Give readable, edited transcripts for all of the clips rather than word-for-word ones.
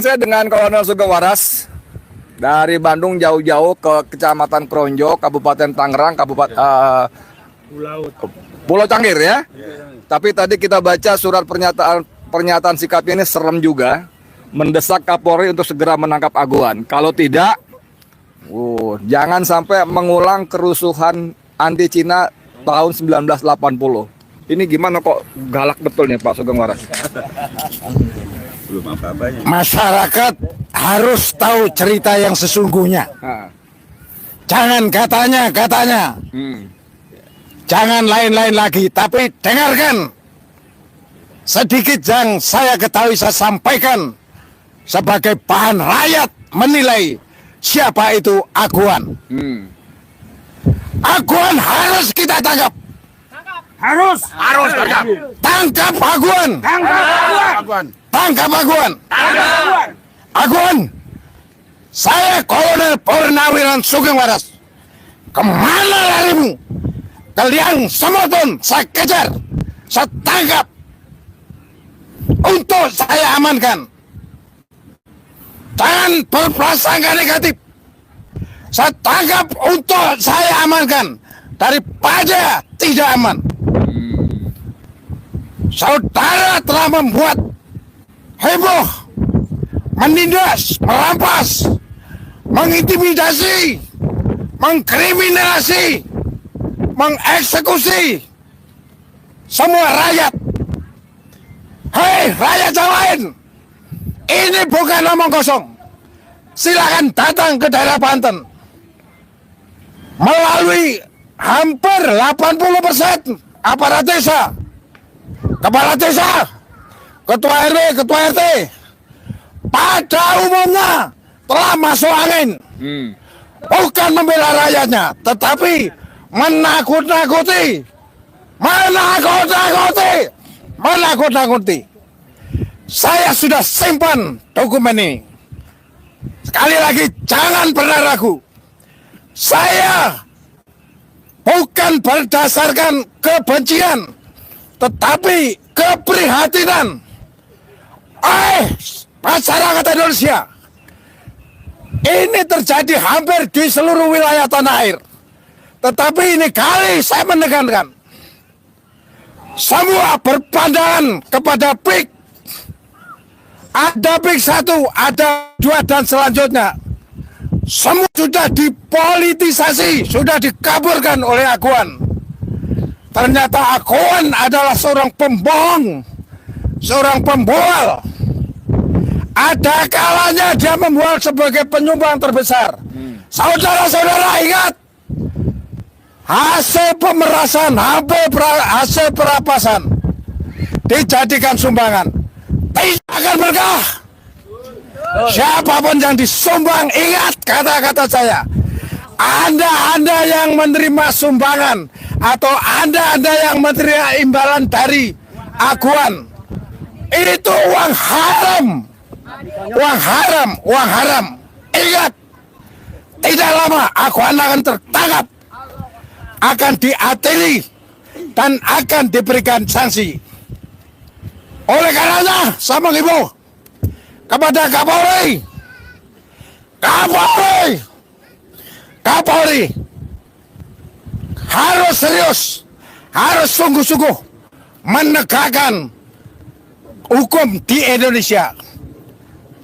Saya dengan Kolonel Sugeng Waras dari Bandung jauh-jauh ke Kecamatan Kronjo, Kabupaten Tangerang, Pulau Cangkir ya. Tapi tadi kita baca surat pernyataan sikapnya ini serem juga, mendesak Kapolri untuk segera menangkap Aguan. Kalau tidak, jangan sampai mengulang kerusuhan anti Cina tahun 1980. Ini gimana kok galak betul nih Pak Sugeng Waras? Belum apa-apanya. Masyarakat harus tahu cerita yang sesungguhnya. Jangan katanya. Jangan lain-lain lagi, tapi dengarkan. Sedikit yang saya ketahui saya sampaikan sebagai bahan rakyat menilai siapa itu Aguan. Aguan harus kita tangkap. Harus tangkap. Tangkap Aguan. Tangkap Aguan. Aguan. Saya Kolonel Purnawirawan Sugeng Waras. Kemana larimu? Kalian semua pun saya kejar, saya tangkap, untuk saya amankan. Jangan berprasangka negatif. Saya tangkap untuk saya amankan daripada tidak aman. Saudara telah membuat heboh, menindas, merampas, mengintimidasi, mengkriminalisasi, mengeksekusi semua rakyat. Hei rakyat yang lain, ini bukan omong kosong. Silakan datang ke daerah Banten. Melalui hampir 80% aparat desa, kepala desa, ketua RW, ketua RT, pada umumnya telah masuk angin. Bukan membela rakyatnya, tetapi menakut-nakuti. Saya sudah simpan dokumen ini. Sekali lagi, jangan pernah ragu. Saya bukan berdasarkan kebencian, tetapi keprihatinan. Masyarakat Indonesia, ini terjadi hampir di seluruh wilayah tanah air. Tetapi ini kali saya menekankan, semua berpandangan kepada PIK. Ada PIK 1, ada 2, dan selanjutnya. Semua sudah dipolitisasi, sudah dikaburkan oleh Aguan. Ternyata Aguan adalah seorang pembohong, seorang pembual. Ada kalanya dia membual sebagai penyumbang terbesar. Saudara-saudara ingat, hasil pemerasan, hasil perampasan dijadikan sumbangan, tidak akan berkah. Siapapun yang disumbang, ingat kata-kata saya. Anda yang menerima sumbangan atau Anda yang menerima imbalan dari Aguan, itu uang haram. Uang haram. Ingat, tidak lama Aguan akan tertangkap, akan diadili, dan akan diberikan sanksi. Oleh karenanya, saya menghimbau kepada Kapolri harus serius, harus sungguh-sungguh menegakkan hukum di Indonesia.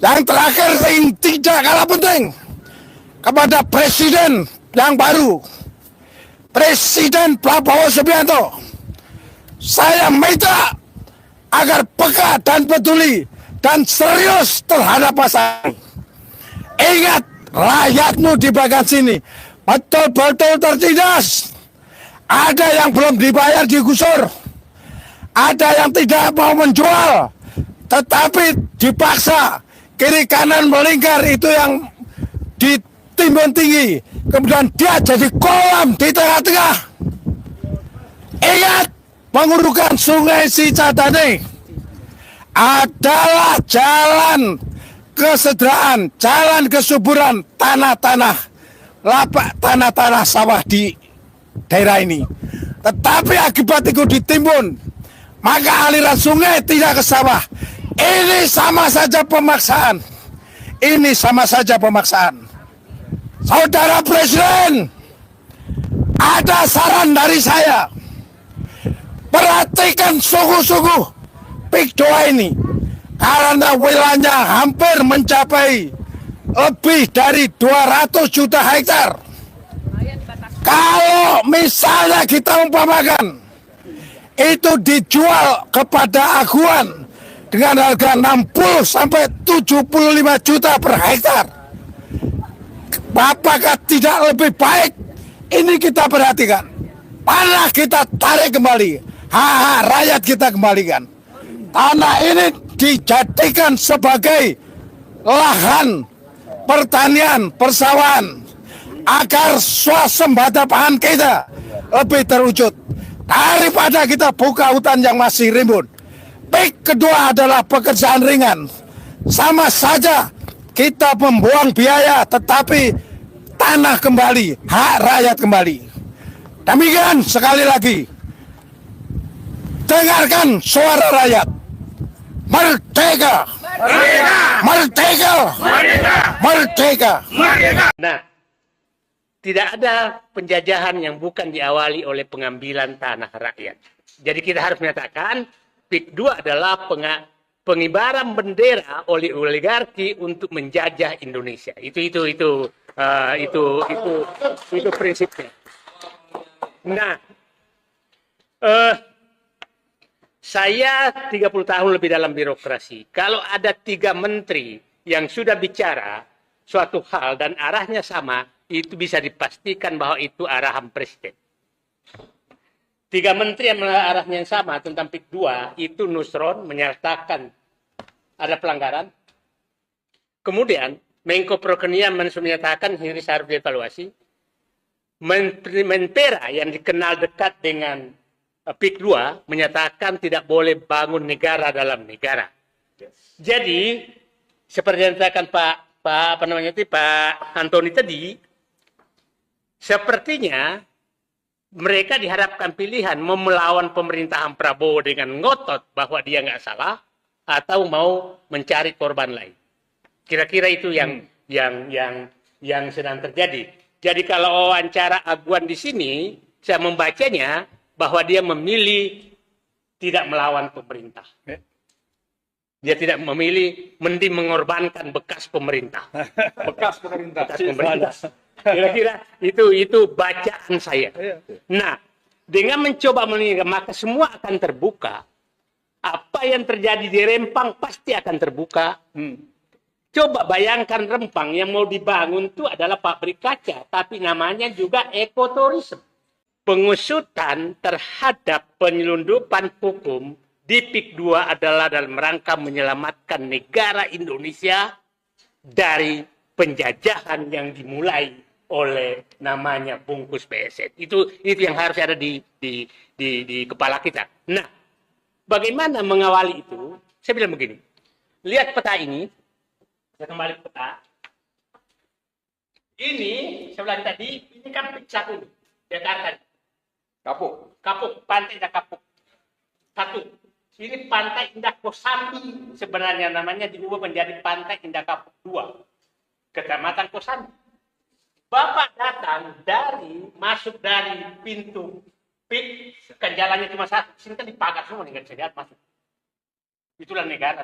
Yang terakhir, yang tidak kalah penting, kepada Presiden yang baru, Presiden Prabowo Subianto, saya minta agar peka dan peduli dan serius terhadap masalah. Ingat, rakyatmu di bagian sini betul-betul tertindas. Ada yang belum dibayar digusur, ada yang tidak mau menjual, tetapi dipaksa. Kiri kanan melingkar, itu yang ditimbun tinggi, kemudian dia jadi kolam di tengah-tengah. Ingat, pengurukan Sungai Cisadane adalah jalan kesejahteraan, jalan kesuburan tanah-tanah lapak, tanah-tanah sawah di daerah ini. Tetapi akibat itu ditimbun, maka aliran sungai tidak ke sawah. Ini sama saja pemaksaan. ini sama saja pemaksaan. Saudara Presiden, ada saran dari saya. Perhatikan sungguh-sungguh PIK 2 ini. Karena wilayahnya hampir mencapai lebih dari 200 juta hektar. Kalau misalnya kita umpamakan itu dijual kepada aguan dengan harga 60 sampai 75 juta per hektar, apakah tidak lebih baik? Ini kita perhatikan. Tanah kita tarik kembali, hak rakyat kita kembalikan. Tanah ini dijadikan sebagai lahan pertanian, persawahan, agar swasembada pangan kita lebih terwujud daripada kita buka hutan yang masih rimbun. PIK kedua adalah pekerjaan ringan. Sama saja kita membuang biaya, tetapi tanah kembali, hak rakyat kembali. Demikian sekali lagi, dengarkan suara rakyat. Merdeka! Merdeka! Merdeka! Merdeka! Nah, tidak ada penjajahan yang bukan diawali oleh pengambilan tanah rakyat. Jadi kita harus menyatakan PIK 2 adalah pengibaran bendera oleh oligarki untuk menjajah Indonesia. Itu prinsipnya. Nah, saya 30 tahun lebih dalam birokrasi. Kalau ada 3 menteri yang sudah bicara suatu hal dan arahnya sama, itu bisa dipastikan bahwa itu arahan presiden. 3 menteri yang arahnya yang sama tentang PIK 2, itu Nusron menyatakan ada pelanggaran. Kemudian Menko Perekonomian menyatakan ini harus dievaluasi. Menpera yang dikenal dekat dengan PIK 2 menyatakan tidak boleh bangun negara dalam negara. Jadi seperti yang dikatakan Pak Antoni tadi, sepertinya mereka diharapkan pilihan mau melawan pemerintahan Prabowo dengan ngotot bahwa dia nggak salah atau mau mencari korban lain. Kira-kira itu yang sedang terjadi. Jadi kalau wawancara aguan di sini, saya membacanya bahwa dia memilih tidak melawan pemerintah. Dia tidak memilih mending mengorbankan bekas pemerintah. Bekas pemerintah. Bekas pemerintah. Kira-kira itu bacaan saya. Nah, dengan mencoba meninggalkan, maka semua akan terbuka. Apa yang terjadi di Rempang pasti akan terbuka. Coba bayangkan Rempang yang mau dibangun itu adalah pabrik kaca, tapi namanya juga ekoturisme. Pengusutan terhadap penyelundupan hukum di PIK 2 adalah dalam rangka menyelamatkan negara Indonesia dari penjajahan yang dimulai oleh namanya bungkus PSN. Itu yang harus ada di kepala kita. Nah, bagaimana mengawali itu? Saya bilang begini. Lihat peta ini. Saya kembali ke peta. Ini, saya bilang tadi, ini kan PIK 1 Jakarta. Kapuk, Pantai Indah Kapuk. 1. Ini Pantai Indah Kosambi. Sebenarnya namanya diubah menjadi Pantai Indah Kapuk 2. Kecamatan Kosambi. Bapak datang masuk dari pintu PIK, kan jalannya cuma satu. Sini kan dipagar semua, nggak bisa lihat masuk. Itulah negara.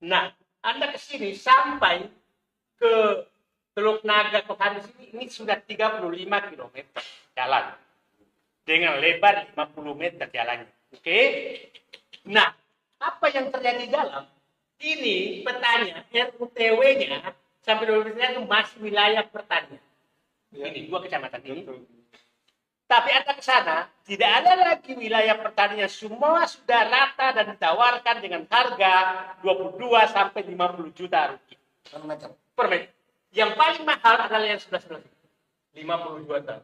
Nah, Anda ke sini sampai ke Teluk Naga Kosambi sini, ini sudah 35 km jalan. Dengan lebar 50 meter jalannya. Oke? Nah, apa yang terjadi di dalam? Ini petanya, RUTW-nya, sampai 12 itu masih wilayah pertanian. Ini 2 kecamatan ini. Tapi Anda ke sana, tidak ada lagi wilayah pertanian. Semua sudah rata dan ditawarkan dengan harga 22 sampai 50 juta rupiah. Per meter. Yang paling mahal adalah yang sebelah-sebelah. 52 juta.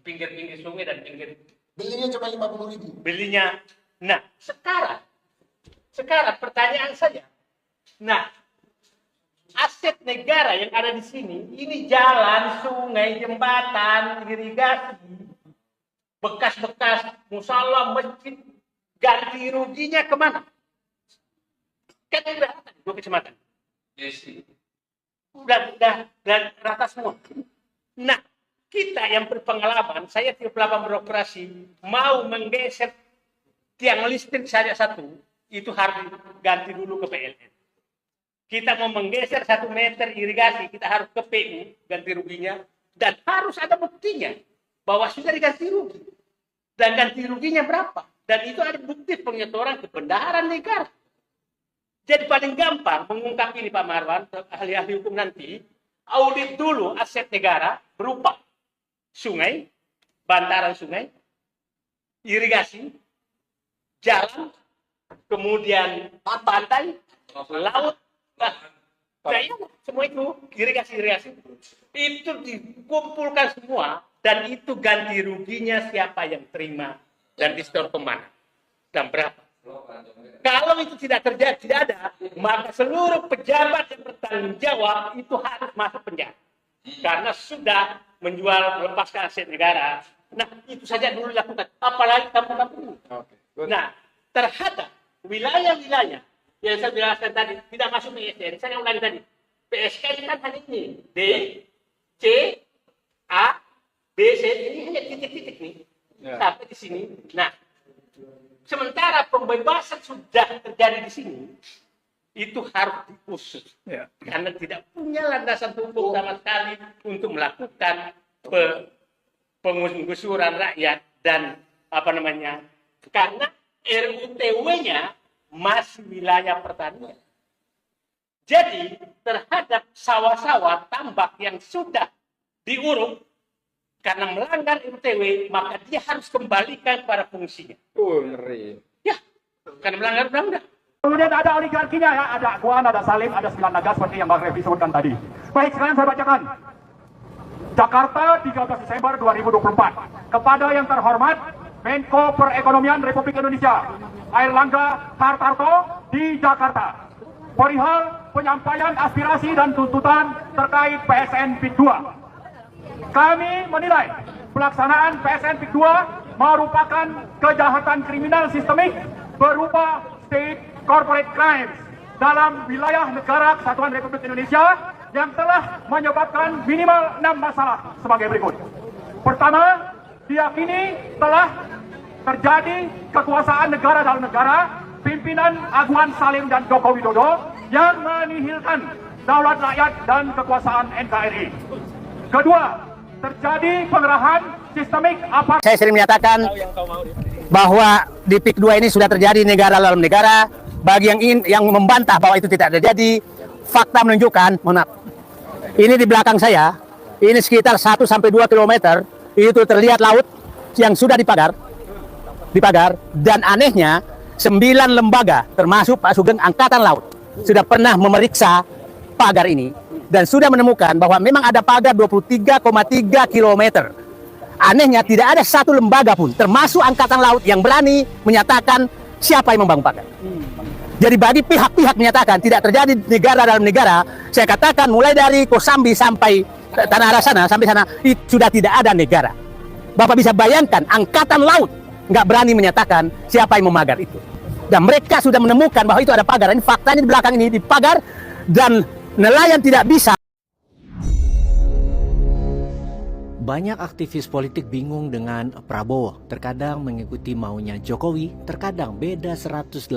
Pinggir-pinggir sungai dan pinggir. Belinya cuma 50.000. Belinya. Nah, sekarang pertanyaan saya. Nah, aset negara yang ada di sini, ini jalan, sungai, jembatan, irigasi, bekas-bekas musola, masjid, ganti ruginya kemana? Kan udah ada 2 kecamatan. udah dan rata semua. Nah, kita yang berpengalaman, saya 38 beroperasi, mau menggeser tiang listrik saja satu, itu harus ganti dulu ke PLN. Kita mau menggeser 1 meter irigasi, kita harus ke PU, ganti ruginya, dan harus ada buktinya bahwa sudah diganti rugi. Dan ganti ruginya berapa? Dan itu ada bukti penyetoran ke bendaharaan negara. Jadi paling gampang mengungkap ini Pak Marwan, ahli-ahli hukum nanti, audit dulu aset negara berupa sungai, bantaran sungai, irigasi, jalan, kemudian pantai, laut, semua itu irigasi itu dikumpulkan semua dan itu ganti ruginya siapa yang terima dan disetor kemana dan berapa. Kalau itu tidak terjadi, tidak ada, maka seluruh pejabat yang bertanggung jawab itu harus masuk penjara karena sudah menjual melepaskan aset negara. Nah itu saja dulu lakukan, apalagi kampung-kampung. Nah terhadap wilayah-wilayah yang saya jelaskan tadi tidak masuk PSN, saya ulangi tadi. PSN kan hanya ini D, C, A, B, C, ini hanya titik-titik nih sampai di sini. Nah, sementara pembebasan sudah terjadi di sini, itu harus diusut karena tidak punya landasan hukum sama sekali untuk melakukan penggusuran rakyat dan karena RUTW-nya masih wilayah pertanian. Jadi terhadap sawah-sawah tambak yang sudah diuruk karena melanggar RUTW, maka dia harus kembalikan pada fungsinya. Ngeri. Ya, karena melanggar undang-undang. Kemudian ada oligarkinya ya, ada Akuan, ada Salim, ada 9 naga seperti yang Bang Refli sebutkan tadi. Baik, sekarang saya bacakan. Jakarta 13 Desember 2024. Kepada yang terhormat Menko Perekonomian Republik Indonesia Airlangga Hartarto di Jakarta. Perihal penyampaian aspirasi dan tuntutan terkait PSN PIK 2. Kami menilai pelaksanaan PSN PIK 2 merupakan kejahatan kriminal sistemik berupa state corporate crimes dalam wilayah negara Kesatuan Republik Indonesia yang telah menyebabkan minimal 6 masalah sebagai berikut. Pertama, diyakini telah terjadi kekuasaan negara dalam negara pimpinan Aguan Salim dan Joko Widodo yang menihilkan daulat rakyat dan kekuasaan NKRI. Kedua, terjadi pengerahan sistemik aparat. Saya sering menyatakan bahwa di PIK 2 ini sudah terjadi negara dalam negara. Bagi yang membantah bahwa itu tidak terjadi, fakta menunjukkan, ini di belakang saya, ini sekitar 1-2 kilometer, itu terlihat laut yang sudah dipagar, dan anehnya 9 lembaga, termasuk Pak Sugeng Angkatan Laut, sudah pernah memeriksa pagar ini, dan sudah menemukan bahwa memang ada pagar 23,3 kilometer. Anehnya tidak ada satu lembaga pun, termasuk Angkatan Laut, yang berani menyatakan siapa yang membangun pagar. Jadi bagi pihak-pihak menyatakan tidak terjadi negara dalam negara, saya katakan mulai dari Kosambi sampai Tanah Arah sana, sampai sana, itu sudah tidak ada negara. Bapak bisa bayangkan, Angkatan Laut nggak berani menyatakan siapa yang memagar itu. Dan mereka sudah menemukan bahwa itu ada pagar. Ini faktanya di belakang ini dipagar, dan nelayan tidak bisa. Banyak aktivis politik bingung dengan Prabowo. Terkadang mengikuti maunya Jokowi, terkadang beda 180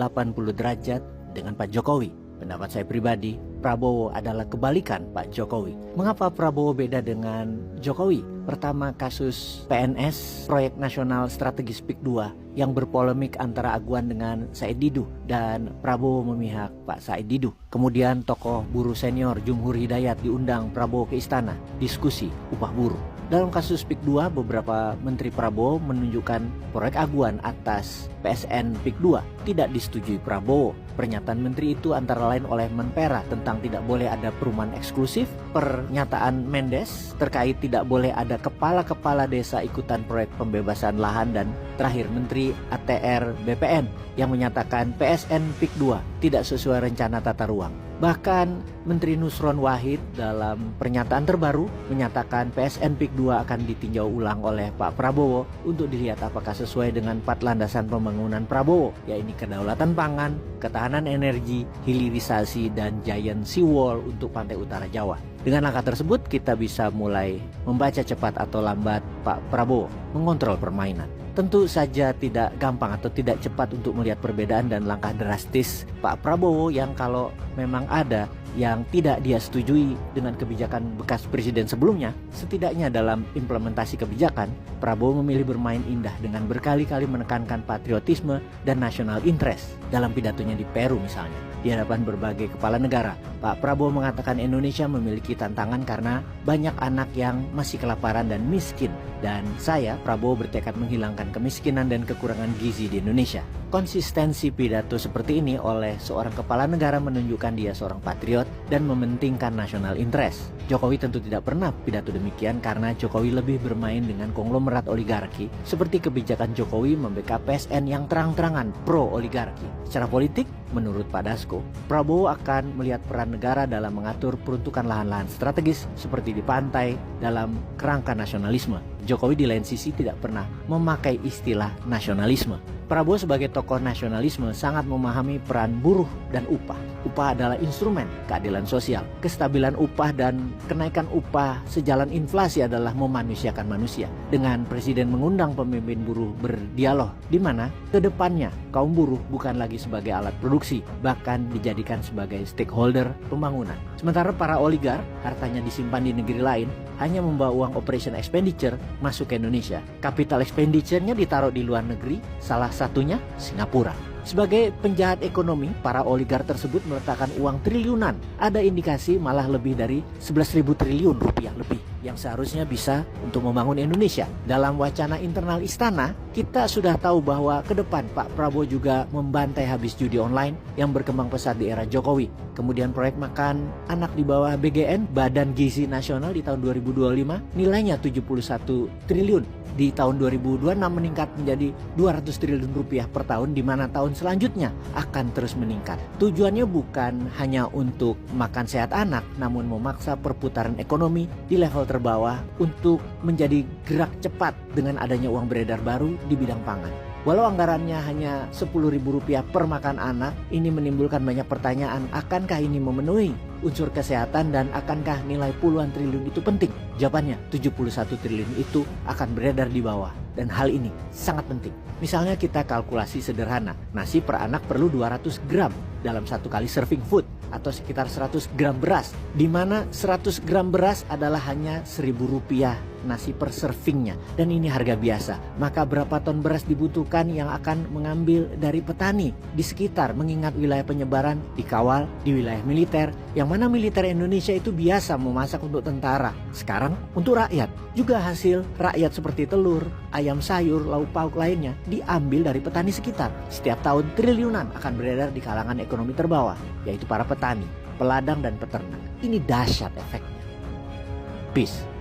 derajat dengan Pak Jokowi. Pendapat saya pribadi, Prabowo adalah kebalikan Pak Jokowi. Mengapa Prabowo beda dengan Jokowi? Pertama, kasus PNS, Proyek Nasional Strategis PIK 2, yang berpolemik antara Aguan dengan Said Didu, dan Prabowo memihak Pak Said Didu. Kemudian tokoh buruh senior Jumhur Hidayat diundang Prabowo ke istana, diskusi upah buruh. Dalam kasus PIK 2, beberapa menteri Prabowo menunjukkan proyek Aguan atas PSN PIK 2 tidak disetujui Prabowo. Pernyataan menteri itu antara lain oleh Menpera tentang tidak boleh ada perumahan eksklusif, pernyataan Mendes terkait tidak boleh ada kepala-kepala desa ikutan proyek pembebasan lahan, dan terakhir Menteri ATR BPN yang menyatakan PSN PIK 2 tidak sesuai rencana tata ruang. Bahkan Menteri Nusron Wahid dalam pernyataan terbaru menyatakan PSN PIK 2 akan ditinjau ulang oleh Pak Prabowo untuk dilihat apakah sesuai dengan 4 landasan pembangunan Prabowo, yaitu kedaulatan pangan, ketahanan energi, hilirisasi, dan giant seawall untuk pantai utara Jawa. Dengan langkah tersebut kita bisa mulai membaca cepat atau lambat Pak Prabowo mengontrol permainan. Tentu saja tidak gampang atau tidak cepat untuk melihat perbedaan dan langkah drastis Pak Prabowo yang kalau memang ada yang tidak dia setujui dengan kebijakan bekas presiden sebelumnya. Setidaknya dalam implementasi kebijakan, Prabowo memilih bermain indah dengan berkali-kali menekankan patriotisme dan national interest. Dalam pidatonya di Peru misalnya, di hadapan berbagai kepala negara, Pak Prabowo mengatakan Indonesia memiliki tantangan karena banyak anak yang masih kelaparan dan miskin. Dan saya, Prabowo, bertekad menghilangkan kemiskinan dan kekurangan gizi di Indonesia. Konsistensi pidato seperti ini oleh seorang kepala negara menunjukkan dia seorang patriot dan mementingkan national interest. Jokowi tentu tidak pernah pidato demikian karena Jokowi lebih bermain dengan konglomerat oligarki, seperti kebijakan Jokowi membackup PSN yang terang-terangan pro-oligarki. Secara politik, menurut Pak Dasko, Prabowo akan melihat peran negara dalam mengatur peruntukan lahan-lahan strategis seperti di pantai dalam kerangka nasionalisme. Jokowi di lain sisi tidak pernah memakai istilah nasionalisme. Prabowo sebagai tokoh nasionalisme sangat memahami peran buruh dan upah. Upah adalah instrumen keadilan sosial. Kestabilan upah dan kenaikan upah sejalan inflasi adalah memanusiakan manusia. Dengan presiden mengundang pemimpin buruh berdialog, di mana kedepannya kaum buruh bukan lagi sebagai alat produksi, bahkan dijadikan sebagai stakeholder pembangunan. Sementara para oligar, hartanya disimpan di negeri lain, hanya membawa uang operation expenditure masuk ke Indonesia. Capital expenditure-nya ditaruh di luar negeri, salah satunya Singapura. Sebagai penjahat ekonomi, para oligar tersebut meletakkan uang triliunan. Ada indikasi malah lebih dari 11.000 triliun rupiah lebih yang seharusnya bisa untuk membangun Indonesia. Dalam wacana internal istana, kita sudah tahu bahwa ke depan Pak Prabowo juga membantai habis judi online yang berkembang pesat di era Jokowi. Kemudian proyek makan anak di bawah BGN, Badan Gizi Nasional, di tahun 2025 nilainya 71 triliun. Di tahun 2026 meningkat menjadi 200 triliun rupiah per tahun, di mana tahun selanjutnya akan terus meningkat. Tujuannya bukan hanya untuk makan sehat anak, namun memaksa perputaran ekonomi di level terbawah untuk menjadi gerak cepat dengan adanya uang beredar baru di bidang pangan. Walau anggarannya hanya Rp10.000 per makan anak, ini menimbulkan banyak pertanyaan, akankah ini memenuhi unsur kesehatan dan akankah nilai puluhan triliun itu penting? Jawabannya, 71 triliun itu akan beredar di bawah, dan hal ini sangat penting. Misalnya kita kalkulasi sederhana, nasi per anak perlu 200 gram dalam satu kali serving food, atau sekitar 100 gram beras, di mana 100 gram beras adalah hanya Rp1.000 nasi per servingnya, dan ini harga biasa. Maka berapa ton beras dibutuhkan yang akan mengambil dari petani di sekitar, mengingat wilayah penyebaran dikawal di wilayah militer, yang mana militer Indonesia itu biasa memasak untuk tentara. Sekarang untuk rakyat, juga hasil rakyat seperti telur, ayam sayur, lauk pauk lainnya diambil dari petani sekitar. Setiap tahun triliunan akan beredar di kalangan ekonomi terbawah, yaitu para petani, peladang dan peternak. Ini dahsyat efeknya. Peace.